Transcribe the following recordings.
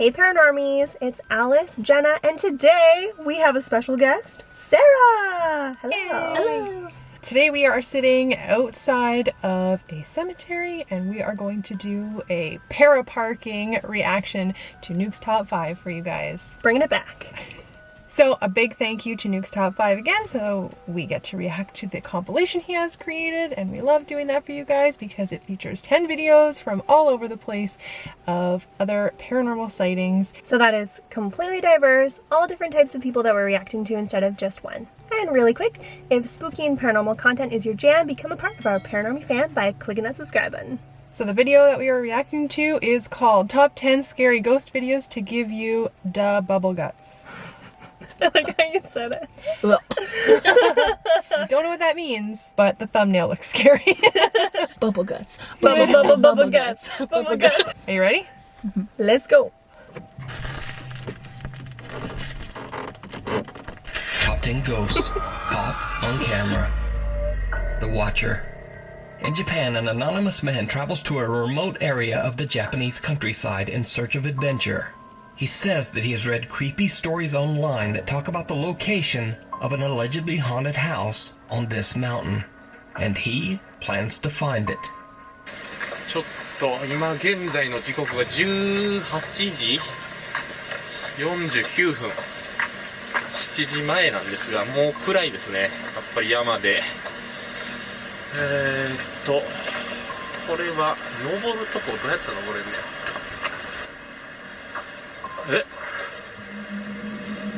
Hey Paranormies, it's Alice, Jenna, and today we have a special guest, Sarah! Hello! Hello! Today we are sitting outside of a cemetery and we are going to do a para-parking reaction to Nukes Top 5 for you guys. Bringing it back. So a big thank you to Nukes Top 5 again, so we get to react to the compilation he has created, and we love doing that for you guys because it features 10 videos from all over the place of other paranormal sightings. So that is completely diverse, all different types of people that we're reacting to instead of just one. And really quick, if spooky and paranormal content is your jam, become a part of our Paranormy fan by clicking that subscribe button. So the video that we are reacting to is called Top 10 Scary Ghost Videos to Give You Da Bubble Guts. I like how you said it. Well. I don't know what that means, but the thumbnail looks scary. Bubble guts. Bubble guts. Bubble guts. Are you ready? Mm-hmm. Let's go. Top 10 ghosts caught on camera. The Watcher. In Japan, an anonymous man travels to a remote area of the Japanese countryside in search of adventure. He says that he has read creepy stories online that talk about the location of an allegedly haunted house on this mountain, and he plans to find it. ちょっと今現在の時刻が18時49分、7時前なんですが、もう暗いですね。やっぱり山で。これは登るとこどうやって登れんねん。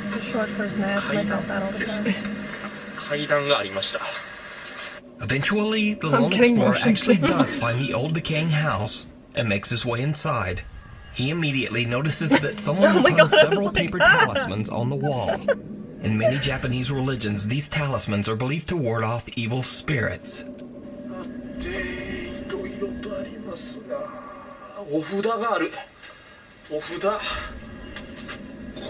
It's a short person. I ask myself that all the time. 階段がありました。 Eventually, the lone explorer actually does find the old decaying house and makes his way inside. He immediately notices that someone has hung several paper talismans on the wall. In many Japanese religions, these talismans are believed to ward off evil spirits. いろいろとありますが、お札がある。お札。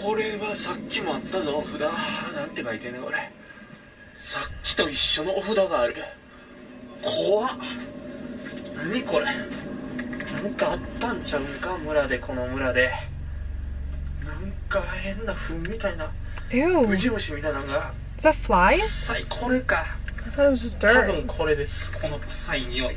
これはさっきもあったぞ、お札。なんて書いてんねんこれ。さっきと一緒のお札がある。怖っ。何これ。なんかあったんちゃうんか、村で、この村で。なんか変な糞みたいな。Ew. ムジムシみたいなのが。Is that flies? 臭い、これか。I thought it was just 多 dirt. 分これです。この臭い匂い。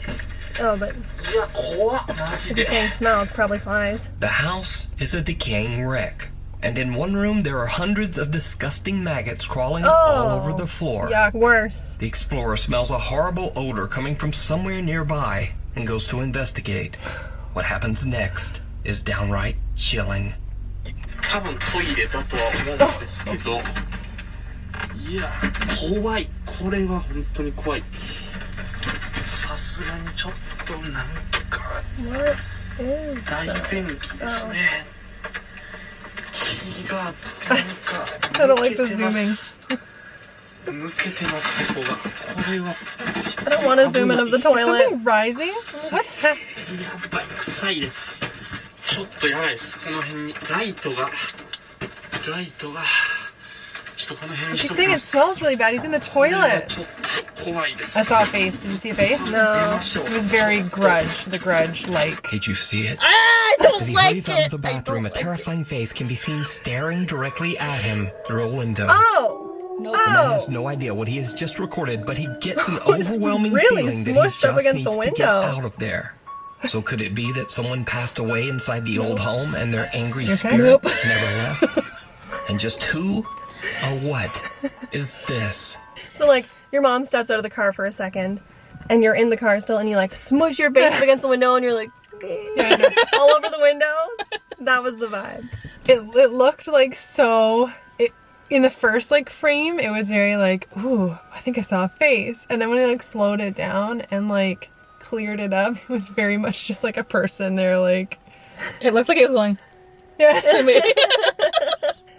Oh, but いや、怖っ、マジ if で。 you're saying smell, it's probably flies. The house is a decaying wreck, and in one room there are hundreds of disgusting maggots crawling all over the floor. Yuck. Worse. The explorer smells a horrible odor coming from somewhere nearby and goes to investigate. What happens next is downright chilling. 多分トイレだとは思うんですけど、いや怖い、これは本当に怖い。さすがにちょっとなんか What is 大 that? 便器ですね。気がなんか I don't like the zooming. 抜けてますそこが。これは I don't want to zoom in of the toilet. Something rising? What? やばい、臭いです。ちょっとやばいです。この辺にライトがちょっとこの辺にし He's とき saying ま it す。 smells really bad. He's in the これは toilet. ちょっと怖いです。 I saw a face. Did you see a face? No. It was very the grudge-like. Did you see it? I As don't he like hurries out of it. the bathroom, a terrifying face can be seen staring directly at him through a window. Oh! Nope. The man has no idea what he has just recorded, but he gets an overwhelming really feeling that smushed he up just against the needs to get window. out of there. So could it be that someone passed away inside the old home and their angry Okay. spirit Nope. never left? And just who or what is this? So, like, your mom steps out of the car for a second, and you're in the car still, and you, like, smush your face up against the window, and you're like, all over the window. That was the vibe. It looked like so... In the first, like, frame, it was very, like, ooh, I think I saw a face. And then when it, like, slowed it down and, like, cleared it up, it was very much just, like, a person there, like... It looked like it was going Yeah. to me.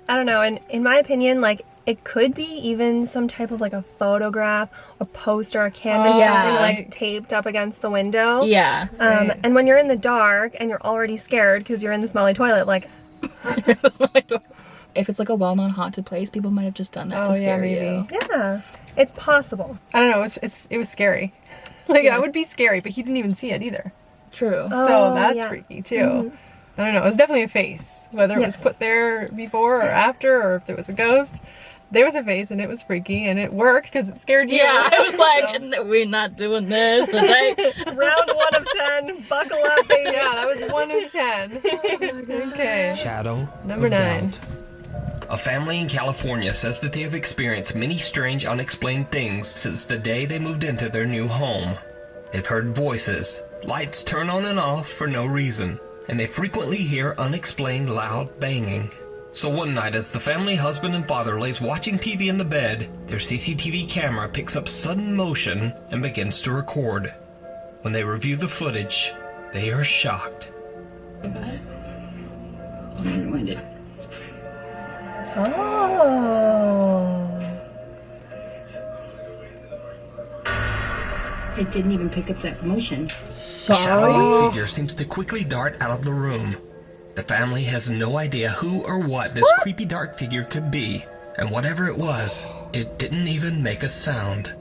I don't know, and in my opinion, like, it could be even some type of, like, a photograph, a poster, a canvas, Yeah. something, like, taped up against the window. Yeah. Right. And when you're in the dark, and you're already scared because you're in the smelly toilet, like... That's what I do. If it's like a well-known haunted place, people might have just done that to scare you. Yeah, it's possible. I don't know, it was scary. Like, that would be scary, but he didn't even see it either. True. Oh, So that's yeah. freaky, too. I don't know. It was definitely a face. Whether it was put there before or after, or if there was a ghost. There was a face, and it was freaky, and it worked because it scared you. Yeah, I was like, we're not doing this today. It's round 1 of 10. Buckle up, baby. Yeah, that was 1 of 10. Okay. Shadow Number of 9. doubt. A family in California says that they have experienced many strange, unexplained things since the day they moved into their new home. They've heard voices, lights turn on and off for no reason, and they frequently hear unexplained loud banging. So one night, as the family husband and father lays watching TV in the bed, their CCTV camera picks up sudden motion and begins to record. When they review the footage, they are shocked. Oh. It didn't even pick up that motion. A shadow-like figure seems to quickly dart out of the room. The family has no idea who or what this creepy dark figure could be, and whatever it was, it didn't even make a sound.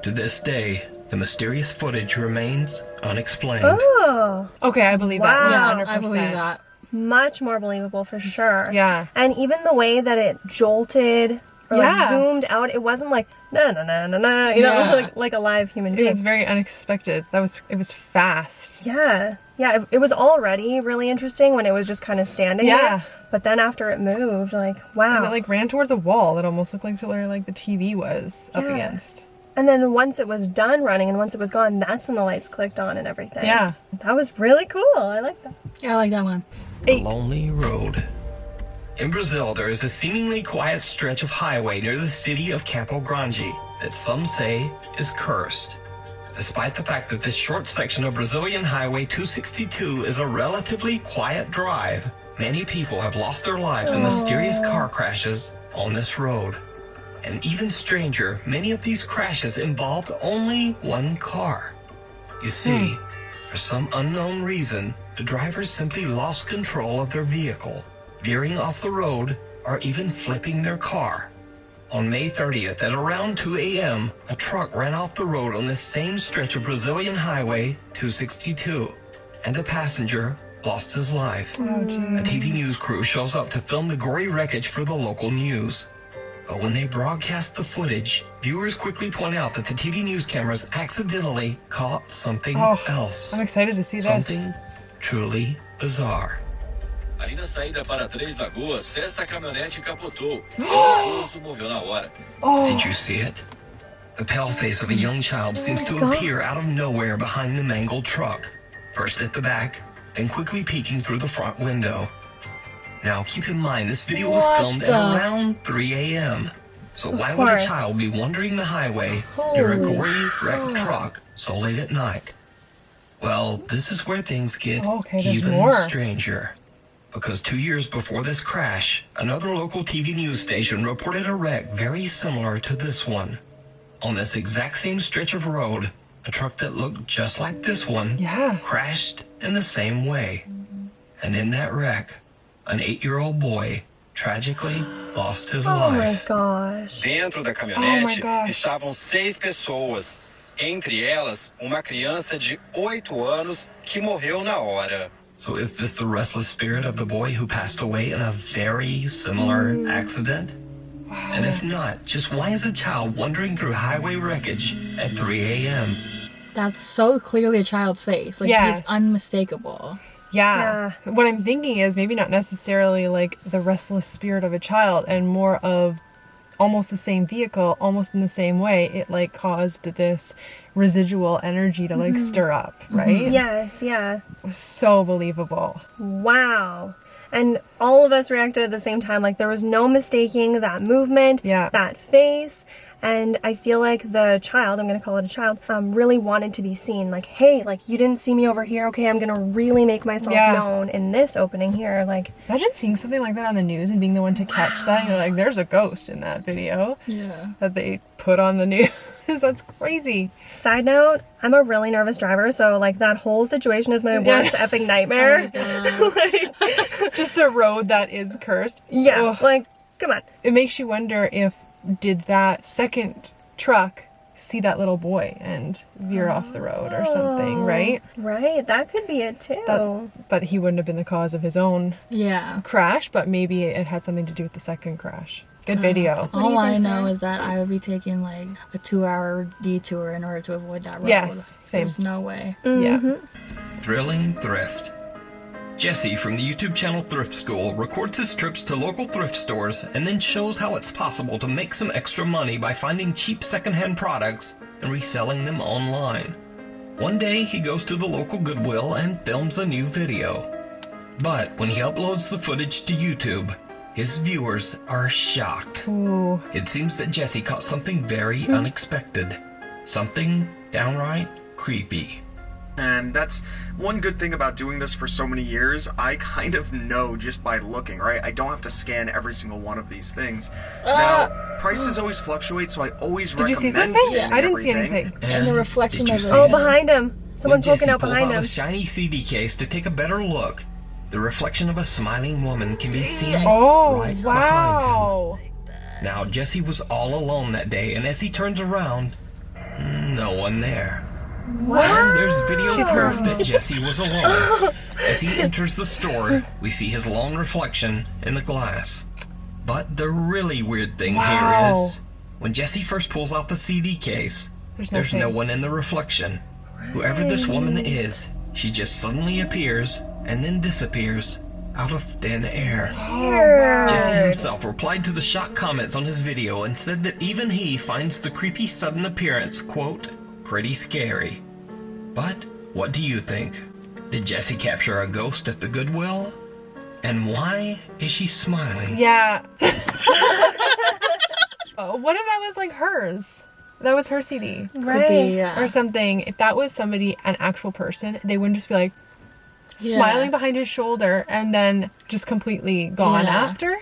To this day, the mysterious footage remains unexplained. Oh. Okay, I believe that. Wow. 100%. I believe that. Much more believable for sure. Yeah. And even the way that it jolted or like Yeah. zoomed out, it wasn't like na na na na na, you know, Yeah. like a live human It being. was very unexpected. It was fast. Yeah. Yeah, it was already really interesting when it was just kind of standing Yeah. there. But then after it moved, like, wow. And it like ran towards a wall that almost looked like to where like the TV was up Yeah. against. And then once it was done running and once it was gone, that's when the lights clicked on and everything. Yeah. That was really cool. I like that. Yeah, I like that one. The Lonely Road. In Brazil, there is a seemingly quiet stretch of highway near the city of Campo Grande that some say is cursed. Despite the fact that this short section of Brazilian Highway 262 is a relatively quiet drive, many people have lost their lives in mysterious car crashes on this road. And even stranger, many of these crashes involved only one car. You see, for some unknown reason, the drivers simply lost control of their vehicle, veering off the road or even flipping their car. On May 30th at around 2 a.m., a truck ran off the road on this same stretch of Brazilian Highway 262, and a passenger lost his life. A TV news crew shows up to film the gory wreckage for the local news. But when they broadcast the footage, viewers quickly point out that the TV news cameras accidentally caught something else. I'm excited to see this. Something truly bizarre. Ali na saída para Três Lagoas, esta caminhonete capotou. O idoso morreu na hora. Did you see it? The pale face of a young child seems to appear out of nowhere behind the mangled truck, first at the back, then quickly peeking through the front window. Now keep in mind this video was filmed at around 3 a.m. So why would a child be wandering the highway near a gory wrecked truck so late at night? Well, this is where things get there's even more. stranger. Because 2 years before this crash, another local TV news station reported a wreck very similar to this one. On this exact same stretch of road, a truck that looked just like this one crashed in the same way. And in that wreck, an 8-year-old boy tragically lost his Oh my life. gosh. Dentro da caminhonete gosh. estavam 6 pessoas, entre elas uma criança de 8 anos que morreu na hora. So is this the restless spirit of the boy who passed away in a very similar accident? Wow. And if not, just why is a child wandering through highway wreckage at 3 a.m.? That's so clearly a child's face. Like, Yes. he's unmistakable. Yeah. What I'm thinking is maybe not necessarily like the restless spirit of a child and more of almost the same vehicle, almost in the same way. It like caused this residual energy to like stir up, right? Yes, yeah. It was so believable. Wow. And all of us reacted at the same time. Like, there was no mistaking that movement, that face. And I feel like the child, I'm going to call it a child, really wanted to be seen. Like, hey, like, you didn't see me over here. Okay, I'm going to really make myself known in this opening here. Like, imagine seeing something like that on the news and being the one to catch that. You're like, there's a ghost in that video that they put on the news. That's crazy. Side note, I'm a really nervous driver, so like that whole situation is my worst epic nightmare. Like, just a road that is cursed. Yeah, like, come on. It makes you wonder if did that second truck see that little boy and veer off the road or something, right? Right, that could be it too. But he wouldn't have been the cause of his own crash, but maybe it had something to do with the second crash. Good video. All I know is that I would be taking like a 2-hour detour in order to avoid that road. Yes, same. There's no way. Yeah. Thrilling thrift. Jesse from the YouTube channel Thrift School records his trips to local thrift stores and then shows how it's possible to make some extra money by finding cheap secondhand products and reselling them online. One day he goes to the local Goodwill and films a new video. But when he uploads the footage to YouTube, his viewers are shocked. Ooh. It seems that Jesse caught something very unexpected. Something downright creepy. And that's one good thing about doing this for so many years. I kind of know just by looking, right? I don't have to scan every single one of these things. Now, prices always fluctuate, so I always Did you see recommend something? scanning I didn't see everything. anything. And the reflection did you of see it. Oh, it? behind him. Someone When poking Jesse out pulls behind out him. a shiny CD case to take a better look, the reflection of a smiling woman can be seen Oh, right wow. behind him. Now, Jesse was all alone that day, and as he turns around, no one there. And there's video proof that Jesse was alone. As he enters the store, we see his lone reflection in the glass. But the really weird thing here is, when Jesse first pulls out the CD case, there's no one in the reflection. Whoever this woman is, she just suddenly appears and then disappears out of thin air. Jesse himself replied to the shocked comments on his video and said that even he finds the creepy sudden appearance, quote, pretty scary. But what do you think? Did Jesse capture a ghost at the Goodwill? And why is she smiling? Yeah. What if that was like hers? That was her CD. Right. Be, yeah. Or something. If that was somebody, an actual person, they wouldn't just be like smiling behind his shoulder and then just completely gone after.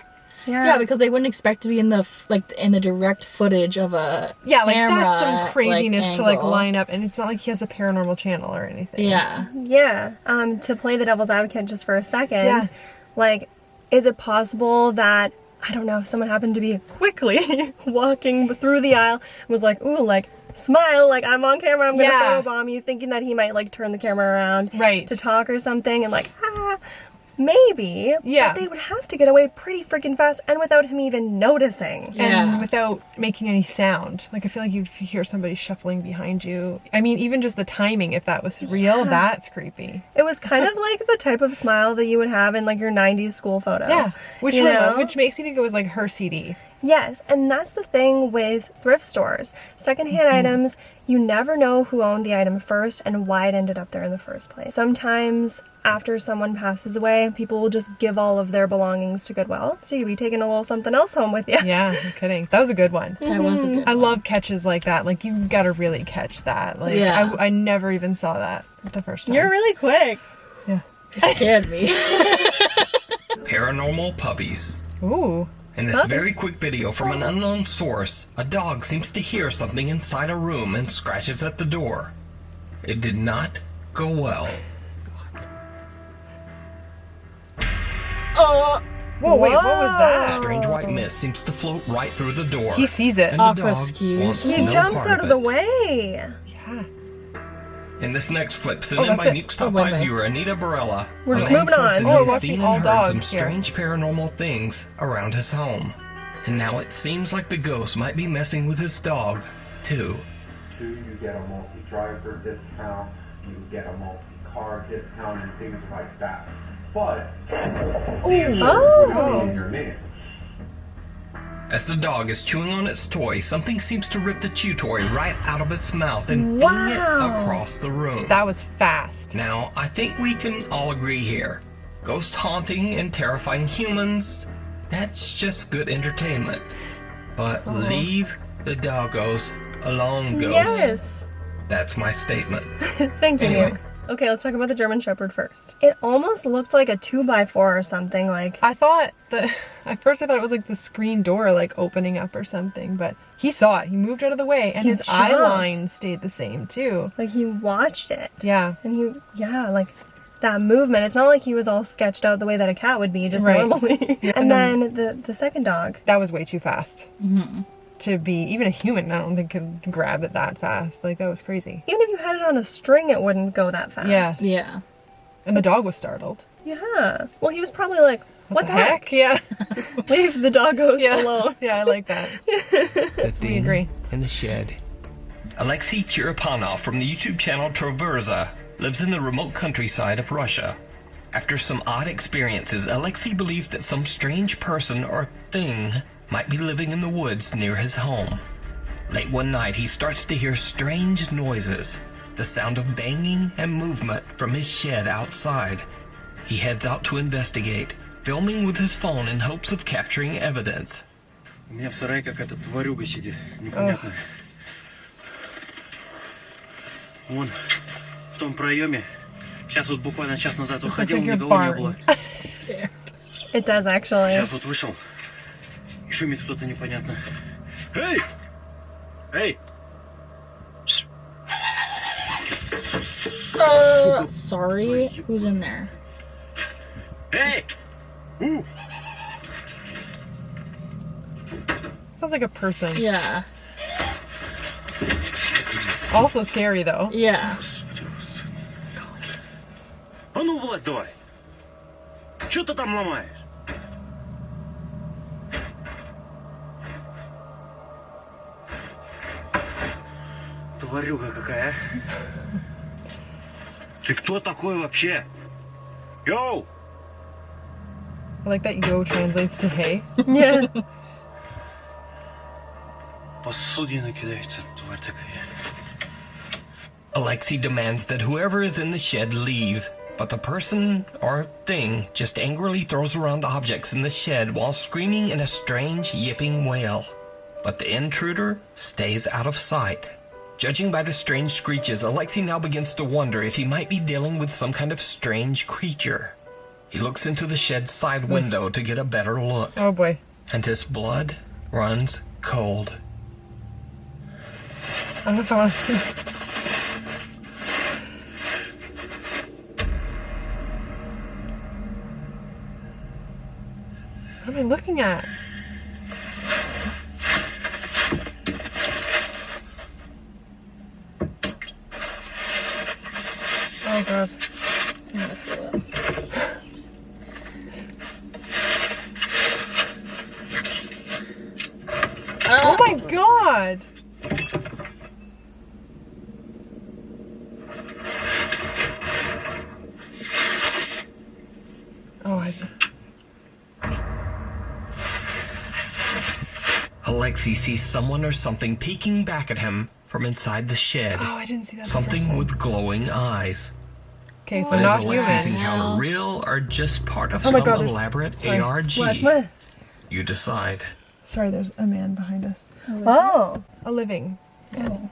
Yeah, because they wouldn't expect to be in the in the direct footage of a camera, that's some craziness to angle. line up, and it's not like he has a paranormal channel or anything. Yeah. To play the devil's advocate just for a second, like, is it possible that, I don't know, if someone happened to be quickly walking through the aisle and was like, ooh, like, smile, like, I'm on camera, I'm gonna photobomb you, thinking that he might, like, turn the camera around to talk or something, and like, maybe, but they would have to get away pretty freaking fast and without him even noticing. And without making any sound. Like, I feel like you'd hear somebody shuffling behind you. I mean, even just the timing, if that was real, that's creepy. It was kind of like the type of smile that you would have in, like, your 90s school photo. Yeah, which makes me think it was, like, her CD. Yes, and that's the thing with thrift stores. Secondhand items, you never know who owned the item first and why it ended up there in the first place. Sometimes after someone passes away, people will just give all of their belongings to Goodwill, so you'll be taking a little something else home with you. Yeah, I'm kidding. That was a good one. That was a good one. I love catches like that. Like, you gotta really catch that. Like, I never even saw that the first time. You're really quick. Yeah. It scared me. Paranormal Puppies. Ooh. In this very quick video from an unknown source, a dog seems to hear something inside a room and scratches at the door. It did not go well. Whoa, wait, what was A that? strange white mist seems to float right through the door. He sees it. And the dog wants He no jumps part out of it. the way. Yeah. In this next clip, sent in by Nukes Top 5 viewer Anita Barella, We're a just man moving says on. that Oh, he we're has watching seen all and heard some dogs here. strange paranormal things around his home. And now it seems like the ghost might be messing with his dog, too. You get a multi-driver discount, you get a multi-car discount, and things like that. But Oh. your name. As the dog is chewing on its toy, something seems to rip the chew toy right out of its mouth and fling it across the room. That was fast. Now, I think we can all agree here. Ghost haunting and terrifying humans, that's just good entertainment. But leave the doggos alone, ghosts. Yes. That's my statement. Thank you, Anyway. Nick. Okay, let's talk about the German Shepherd first. It almost looked like a 2x4 or something, like... At first I thought it was like the screen door like opening up or something, but he saw it. He moved out of the way, and his eye line stayed the same too. Like, he watched it. Yeah. And like, that movement, it's not like he was all sketched out the way that a cat would be, just normally. And then the second dog. That was way too fast. Mm-hmm. to be, even a human, I don't think could grab it that fast. Like, that was crazy. Even if you had it on a string, it wouldn't go that fast. Yeah. Yeah. And the dog was startled. Yeah. Well, he was probably like, what the heck? Yeah. Leave the doggos alone. Yeah, I like that. The We thing agree. in the shed. Alexei Chirapanov from the YouTube channel Traversa lives in the remote countryside of Russia. After some odd experiences, Alexei believes that some strange person or thing might be living in the woods near his home. Late one night, he starts to hear strange noises, the sound of banging and movement from his shed outside. He heads out to investigate, filming with his phone in hopes of capturing evidence. У меня в сарае какая-то тварюга сидит, непонятная. Вон, в том проеме. Сейчас вот буквально час назад выходил, никого не было. It does, actually. Сейчас вот вышел. И шумит кто-то непонятно. Эй! Эй! Sorry. Who's in there? Эй! Ooh! Sounds like a person. Yeah. Also scary, though. Yeah. А ну, Влад, давай. Что ты там ломаешь? Тварюга какая, а? Ты кто такой вообще? Йоу! I like that yo translates to hey. Yeah. Посудина кидается, тварь такая. Alexei demands that whoever is in the shed leave, but the person or thing just angrily throws around objects in the shed while screaming in a strange yipping wail. But the intruder stays out of sight. Judging by the strange screeches, Alexei now begins to wonder if he might be dealing with some kind of strange creature. He looks into the shed's side window to get a better look. Oh boy. And his blood runs cold. I don't know if I want to see. What am I looking at? Oh god. I'm gonna throw up. Oh my god! Oh, Alexei sees someone or something peeking back at him from inside the shed. Oh, I didn't see that. Something person. with glowing eyes. Okay, so But not is Alexei's human. encounter real or just part of Oh my some God, there's- elaborate sorry. ARG? What? You decide. Sorry, there's a man behind us. Oh. A living. Oh.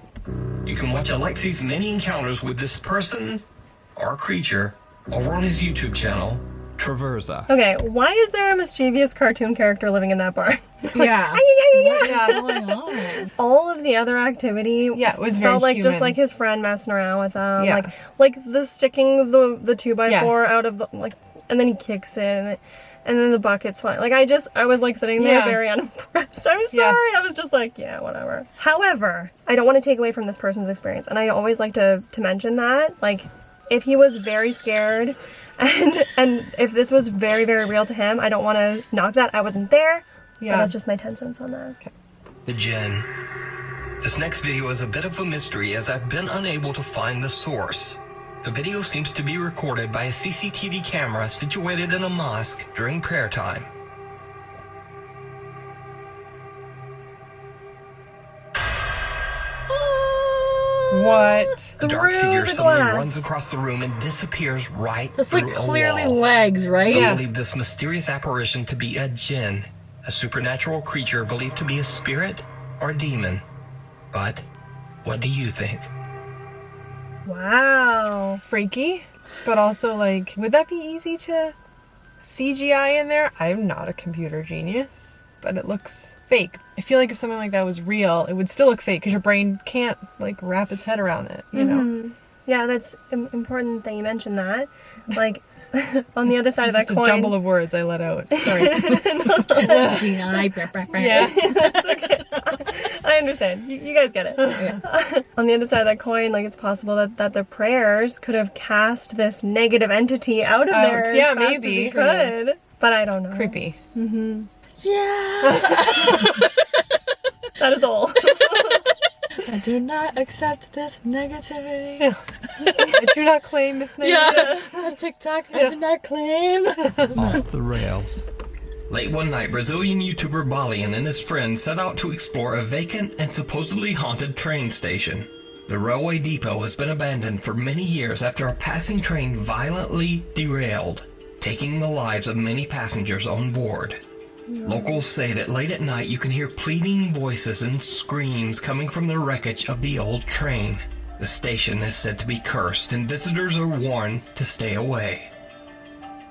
You can watch Alexei's many encounters with this person or creature over on his YouTube channel, Traversa. Okay, why is there a mischievous cartoon character living in that bar? Yeah. Yeah. What's going on? All of the other activity Yeah, it was very felt like just human. like his friend messing around with him. Yeah. Like the sticking the 2x4 Yes. out of the, like, and then he kicks it and then the bucket's flying. Like I was like sitting there Yeah. very unimpressed. I'm Yeah. sorry. I was just like, yeah, whatever. However, I don't want to take away from this person's experience. And I always like to mention that. Like, if he was very scared and if this was very, very real to him, I don't want to knock that. I wasn't there. Yeah. But that's just my 10 cents on that. Okay. The Gen. This next video is a bit of a mystery as I've been unable to find the source. The video seems to be recorded by a CCTV camera situated in a mosque during prayer time. What? A dark Through figure the suddenly glass. runs across the room and disappears right That's through like a clearly wall. legs, right? Some Yeah. believe this mysterious apparition to be a Jinn, a supernatural creature believed to be a spirit or demon. But what do you think? Wow. Freaky, but also like, would that be easy to CGI in there? I'm not a computer genius, but it looks fake. I feel like if something like that was real, it would still look fake because your brain can't like wrap its head around it, you know? Yeah, that's important that you mentioned that. Like, On the other side of that coin. A jumble of words I let out. Sorry. Yeah. That's okay. I understand. You guys get it. Yeah. On the other side of that coin, like, it's possible that their prayers could have cast this negative entity out of there. Yeah, as fast maybe. as he could. But I don't know. Creepy. Mm-hmm. Yeah. That is all. I do not accept this negativity. Yeah. I do not claim this negative. Yeah. TikTok, I do not claim. Off the rails. Late one night, Brazilian YouTuber Balian and his friends set out to explore a vacant and supposedly haunted train station. The railway depot has been abandoned for many years after a passing train violently derailed, taking the lives of many passengers on board. Locals say that late at night you can hear pleading voices and screams coming from the wreckage of the old train. The station is said to be cursed and visitors are warned to stay away.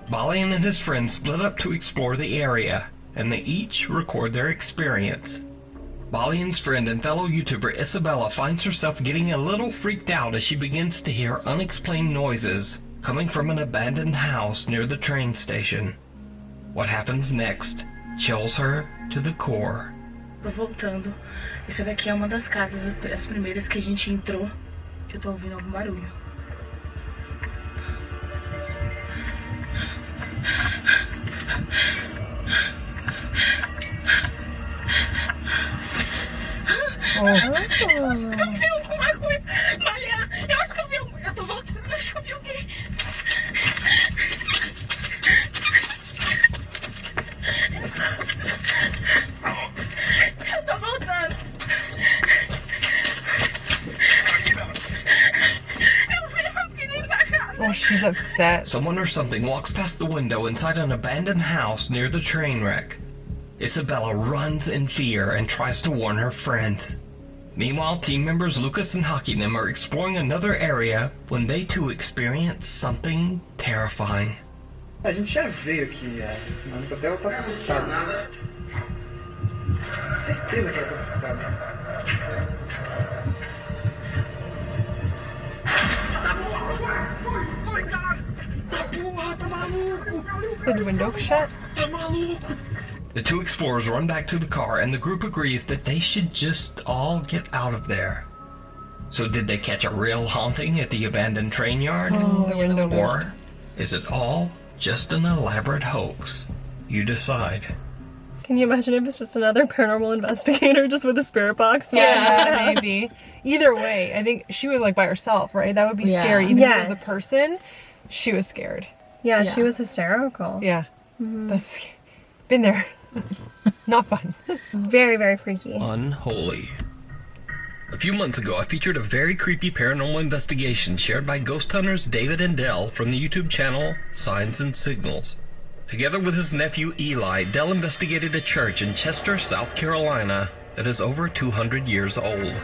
Balian and his friends split up to explore the area, and they each record their experience. Balian's friend and fellow YouTuber Isabella finds herself getting a little freaked out as she begins to hear unexplained noises coming from an abandoned house near the train station. What happens next chills her to the core. Tô voltando. Essa daqui é uma das casas, as primeiras que a gente entrou. Eu tô ouvindo algum barulho. Oh. Eu vi alguma coisa. Maria, eu acho que eu vi. Eu tô voltando, eu acho que eu vi alguém. Eu tô voltando. Eu vi a menina da casa. Oh, she's upset. Someone or something walks past the window inside an abandoned house near the train wreck. Isabella runs in fear and tries to warn her friends. Meanwhile, team members Lucas and Hakinim are exploring another area when they too experience something terrifying. A gente já veio aqui, mas até ela tá assustada. Certeza que ela tá assustada. Did the window shut? The two explorers run back to the car and the group agrees that they should just all get out of there. So did they catch a real haunting at the abandoned train yard? The window. Or is it all just an elaborate hoax? You decide. Can you imagine if it's just another paranormal investigator just with a spirit box? Yeah, maybe. Either way, I think she was like by herself, right? That would be scary. Even if it was a person, she was scared. Yeah, she was hysterical. Yeah. That's been there. Not fun. Very, very freaky. Unholy. A few months ago, I featured a very creepy paranormal investigation shared by ghost hunters David and Dell from the YouTube channel Signs and Signals. Together with his nephew Eli, Dell investigated a church in Chester, South Carolina that is over 200 years old.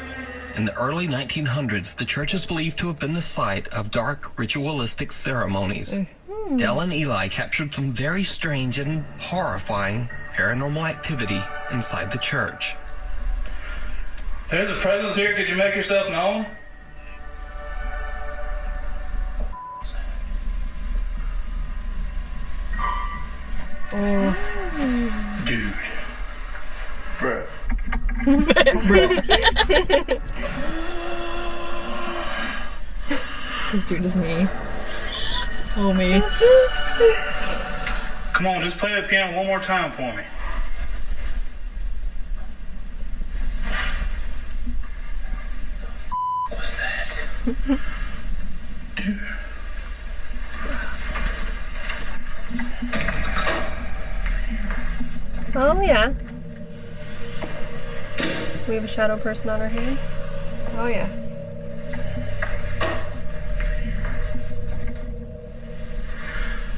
In the early 1900s, the church is believed to have been the site of dark ritualistic ceremonies. Dell and Eli captured some very strange and horrifying paranormal activity inside the church. If there's a presence here, could you make yourself known? Oh. Dude. Bruh. This dude is me. So me. Come on, just play the piano one more time for me. What's that? Dude. Oh, yeah. We have a shadow person on our hands. Oh, yes.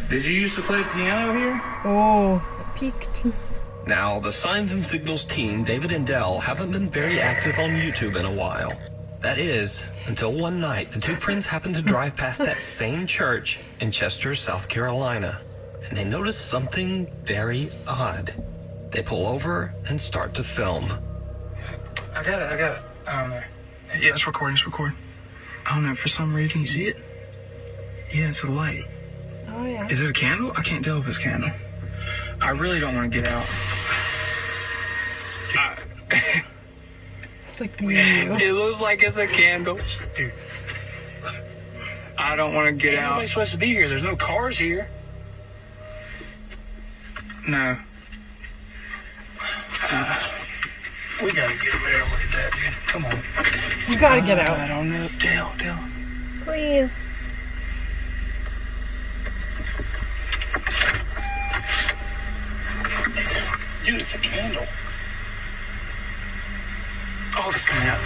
Did you used to play piano here? Oh, it peaked. Now, the Signs and Signals team, David and Dell, haven't been very active on YouTube in a while. That is, until one night, the two friends happened to drive past that same church in Chester, South Carolina, and they notice something very odd. They pull over and start to film. I got it. Yeah, it's recording. I don't know, for some reason, you see it? Yeah, it's a light. Oh, yeah. Is it a candle? I can't tell if it's a candle. I really don't want to get out. It's like me and you. It looks like it's a candle. Dude. I don't want to get out. Nobody's supposed to be here. There's no cars here. No. We gotta get over there and look at that, dude. Come on. You gotta get out. I don't know. Dale. Please. Dude, it's a candle. Oh, snap.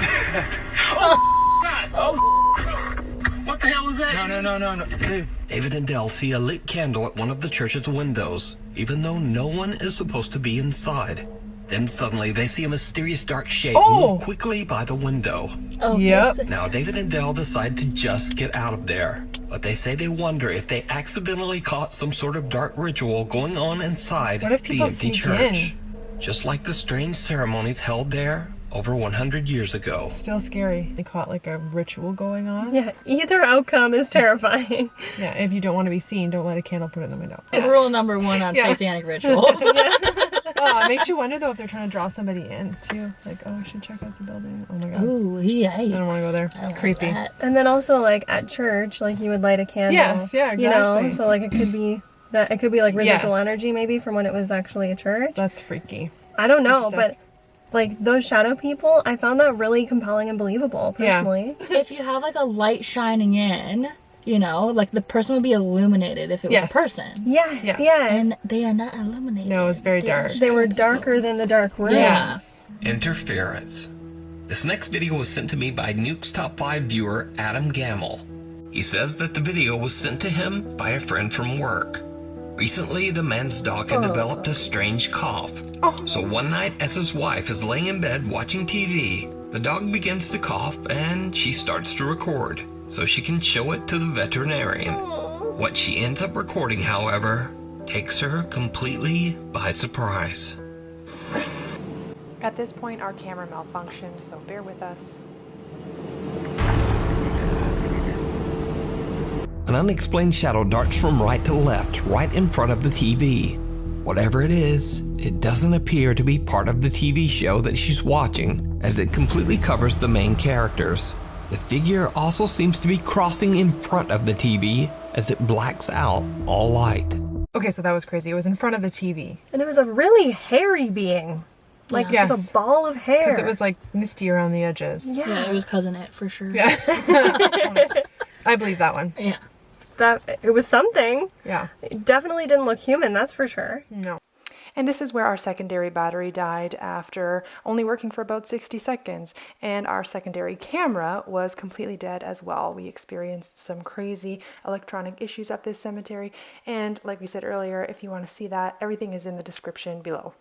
What the hell is that? No. Dude. David and Dell see a lit candle at one of the church's windows, even though no one is supposed to be inside. Then suddenly they see a mysterious dark shape move quickly by the window. Oh, yep. Now David and Dell decide to just get out of there, but they say they wonder if they accidentally caught some sort of dark ritual going on inside What if the people empty sneak church. in? Just like the strange ceremonies held there over 100 years ago. Still scary. They caught like a ritual going on. Yeah, either outcome is terrifying. Yeah, if you don't want to be seen, don't let a candle put in the window. Rule number 1 on satanic rituals. Oh, it makes you wonder though if they're trying to draw somebody in too. Like, oh, I should check out the building. Oh my god. Ooh, yeah. I don't want to go there. Creepy. And then also like at church, like you would light a candle. Yes, yeah, exactly. You know, so like it could be like residual Yes. energy maybe from when it was actually a church. That's freaky. I don't know, Good stuff. but like those shadow people, I found that really compelling and believable personally. If you have like a light shining in, you know, like the person would be illuminated if it was a person. Yes. And they are not illuminated. No, it's very dark. They were darker than the dark room. Yeah. Interference. This next video was sent to me by Nukes Top 5 viewer Adam Gamble. He says that the video was sent to him by a friend from work. Recently, the man's dog had developed a strange cough. So one night, as his wife is laying in bed watching TV, the dog begins to cough and she starts to record so she can show it to the veterinarian. What she ends up recording, however, takes her completely by surprise. At this point, our camera malfunctioned, so bear with us. An unexplained shadow darts from right to left, right in front of the TV. Whatever it is, it doesn't appear to be part of the TV show that she's watching, as it completely covers the main characters. The figure also seems to be crossing in front of the TV as it blacks out all light. Okay, so that was crazy. It was in front of the TV. And it was a really hairy being. Like just a ball of hair. Because it was like misty around the edges. Yeah, it was Cousin It for sure. Yeah. I believe that one. Yeah. That it was something. Yeah. It definitely didn't look human, that's for sure. No. And this is where our secondary battery died after only working for about 60 seconds. And our secondary camera was completely dead as well. We experienced some crazy electronic issues at this cemetery. And like we said earlier, if you want to see that, everything is in the description below.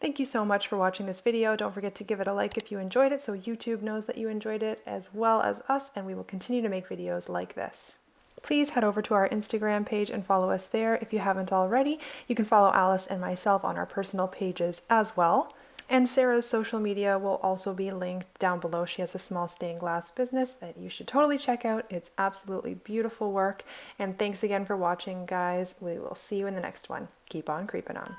Thank you so much for watching this video. Don't forget to give it a like if you enjoyed it so YouTube knows that you enjoyed it as well as us, and we will continue to make videos like this. Please head over to our Instagram page and follow us there if you haven't already. You can follow Alice and myself on our personal pages as well. And Sarah's social media will also be linked down below. She has a small stained glass business that you should totally check out. It's absolutely beautiful work. And thanks again for watching, guys. We will see you in the next one. Keep on creeping on.